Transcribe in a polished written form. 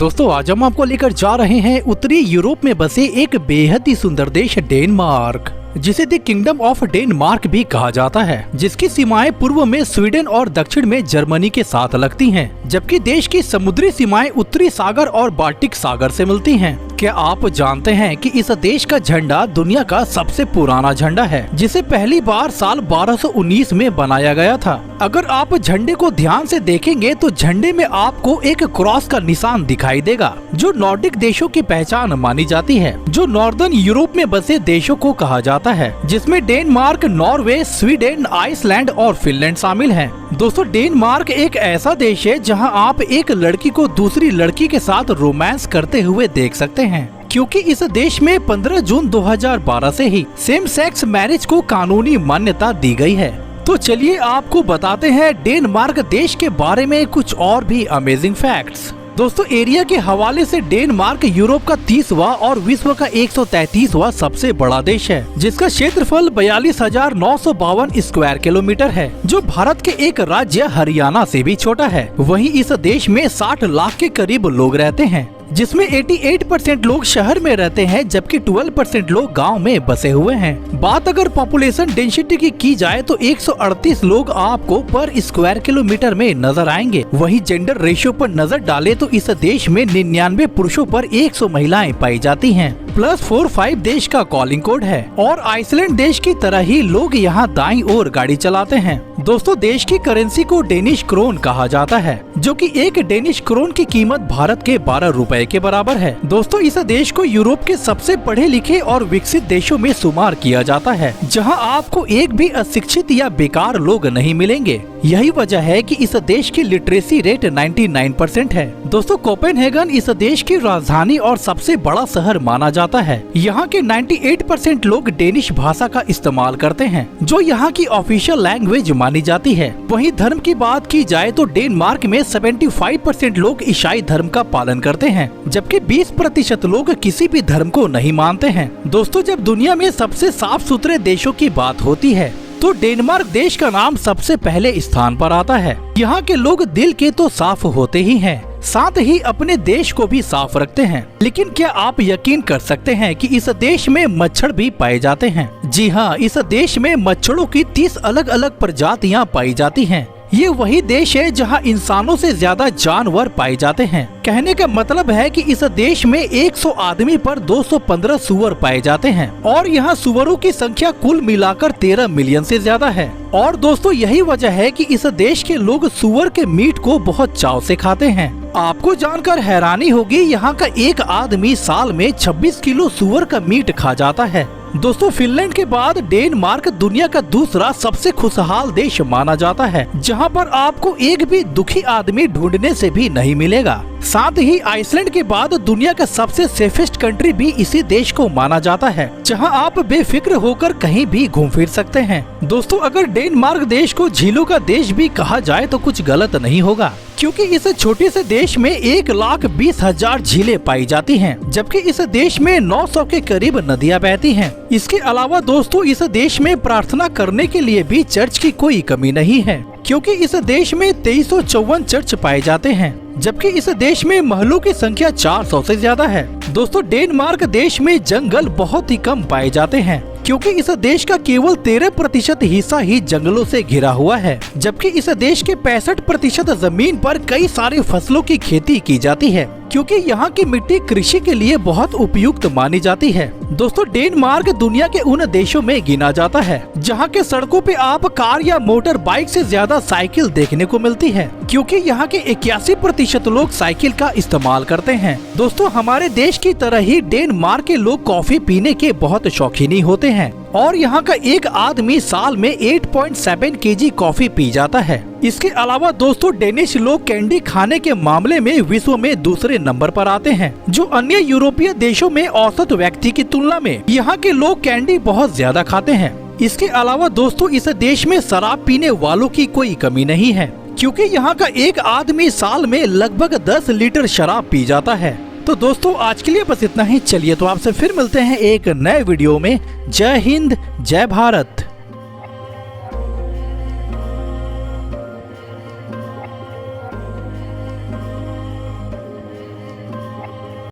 दोस्तों आज हम आपको लेकर जा रहे हैं उत्तरी यूरोप में बसे एक बेहद ही सुंदर देश डेनमार्क, जिसे द किंगडम ऑफ डेनमार्क भी कहा जाता है, जिसकी सीमाएं पूर्व में स्वीडन और दक्षिण में जर्मनी के साथ लगती हैं, जबकि देश की समुद्री सीमाएं उत्तरी सागर और बाल्टिक सागर से मिलती हैं। क्या आप जानते हैं कि इस देश का झंडा दुनिया का सबसे पुराना झंडा है, जिसे पहली बार साल 1219 में बनाया गया था। अगर आप झंडे को ध्यान से देखेंगे तो झंडे में आपको एक क्रॉस का निशान दिखाई देगा, जो नॉर्डिक देशों की पहचान मानी जाती है, जो नॉर्दर्न यूरोप में बसे देशों को कहा जाता है, जिसमें डेनमार्क, नॉर्वे, स्वीडन, आइसलैंड और फिनलैंड शामिल हैं। दोस्तों डेनमार्क एक ऐसा देश है जहां आप एक लड़की को दूसरी लड़की के साथ रोमांस करते हुए देख सकते हैं, क्योंकि इस देश में 15 जून 2012 से ही सेम सेक्स मैरिज को कानूनी मान्यता दी गई है। तो चलिए आपको बताते हैं डेनमार्क देश के बारे में कुछ और भी अमेजिंग फैक्ट्स। दोस्तों एरिया के हवाले से डेनमार्क यूरोप का 30वां और विश्व का 133वां सबसे बड़ा देश है, जिसका क्षेत्रफल 42,952 स्क्वायर किलोमीटर है, जो भारत के एक राज्य हरियाणा से भी छोटा है। वहीं इस देश में 60 लाख के करीब लोग रहते हैं, जिसमें 88% लोग शहर में रहते हैं, जबकि 12% लोग गांव में बसे हुए हैं। बात अगर पॉपुलेशन डेंसिटी की जाए तो 138 लोग आपको पर स्क्वायर किलोमीटर में नजर आएंगे। वहीं जेंडर रेशियो पर नजर डाले तो इस देश में 99 पुरुषों पर 100 महिलाएं पाई जाती हैं। +45 देश का कॉलिंग कोड है और आइसलैंड देश की तरह ही लोग यहाँ दाईं ओर गाड़ी चलाते हैं। दोस्तों देश की करेंसी को डेनिश क्रोन कहा जाता है, जो कि एक डेनिश क्रोन की कीमत भारत के 12 रुपए के बराबर है। दोस्तों इस देश को यूरोप के सबसे पढ़े लिखे और विकसित देशों में शुमार किया जाता है, जहां आपको एक भी अशिक्षित या बेकार लोग नहीं मिलेंगे। यही वजह है कि इस देश की लिटरेसी रेट 99% है। दोस्तों कोपेनहेगन इस देश की राजधानी और सबसे बड़ा शहर माना जाता है। यहाँ के 98% लोग डेनिश भाषा का इस्तेमाल करते हैं, जो यहाँ की ऑफिशियल लैंग्वेज मानी जाती है। वहीं धर्म की बात की जाए तो डेनमार्क में 75% लोग ईसाई धर्म का पालन करते हैं, जबकि 20% लोग किसी भी धर्म को नहीं मानते हैं। दोस्तों जब दुनिया में सबसे साफ सुथरे देशों की बात होती है तो डेनमार्क देश का नाम सबसे पहले स्थान पर आता है। यहाँ के लोग दिल के तो साफ होते ही हैं, साथ ही अपने देश को भी साफ रखते हैं। लेकिन क्या आप यकीन कर सकते हैं कि इस देश में मच्छर भी पाए जाते हैं? जी हाँ, इस देश में मच्छरों की 30 अलग अलग प्रजातियां पाई जाती हैं। ये वही देश है जहां इंसानों से ज्यादा जानवर पाए जाते हैं। कहने का मतलब है कि इस देश में 100 आदमी पर 215 सुअर पाए जाते हैं और यहाँ सुअरों की संख्या कुल मिलाकर 13 मिलियन से ज्यादा है। और दोस्तों यही वजह है कि इस देश के लोग सुअर के मीट को बहुत चाव से खाते हैं। आपको जानकर हैरानी होगी, यहाँ का एक आदमी साल में 26 किलो सुअर का मीट खा जाता है। दोस्तों फिनलैंड के बाद डेनमार्क दुनिया का दूसरा सबसे खुशहाल देश माना जाता है, जहां पर आपको एक भी दुखी आदमी ढूंढने से भी नहीं मिलेगा। साथ ही आइसलैंड के बाद दुनिया का सबसे सेफेस्ट कंट्री भी इसी देश को माना जाता है, जहां आप बेफिक्र होकर कहीं भी घूम फिर सकते हैं। दोस्तों अगर डेनमार्क देश को झीलों का देश भी कहा जाए तो कुछ गलत नहीं होगा, क्योंकि इस छोटे से देश में 1,20,000 झीलें पाई जाती हैं, जबकि इस देश में 900 के करीब नदियां बहती हैं। इसके अलावा दोस्तों इस देश में प्रार्थना करने के लिए भी चर्च की कोई कमी नहीं है, क्योंकि इस देश में 2354 चर्च पाए जाते हैं, जबकि इस देश में महलों की संख्या 400 से ज्यादा है। दोस्तों डेनमार्क देश में जंगल बहुत ही कम पाए जाते हैं, क्योंकि इस देश का केवल 13% हिस्सा ही जंगलों से घिरा हुआ है, जबकि इस देश के 65% जमीन पर कई सारी फसलों की खेती की जाती है, क्योंकि यहाँ की मिट्टी कृषि के लिए बहुत उपयुक्त मानी जाती है। दोस्तों डेनमार्क दुनिया के उन देशों में गिना जाता है जहाँ के सड़कों पे आप कार या मोटर बाइक से ज्यादा साइकिल देखने को मिलती है, क्योंकि यहाँ के 81% लोग साइकिल का इस्तेमाल करते हैं। दोस्तों हमारे देश की तरह ही डेनमार्क के लोग कॉफी पीने के बहुत शौकीनी होते हैं और यहाँ का एक आदमी साल में 8.7 kg कॉफी पी जाता है। इसके अलावा दोस्तों डेनिश लोग कैंडी खाने के मामले में विश्व में दूसरे नंबर पर आते हैं, जो अन्य यूरोपीय देशों में औसत व्यक्ति की तुलना में यहाँ के लोग कैंडी बहुत ज्यादा खाते हैं। इसके अलावा दोस्तों इस देश में शराब पीने वालों की कोई कमी नहीं है, क्योंकि यहाँ का एक आदमी साल में लगभग 10 लीटर शराब पी जाता है। तो दोस्तों आज के लिए बस इतना ही। चलिए तो आपसे फिर मिलते हैं एक नए वीडियो में। जय हिंद, जय भारत।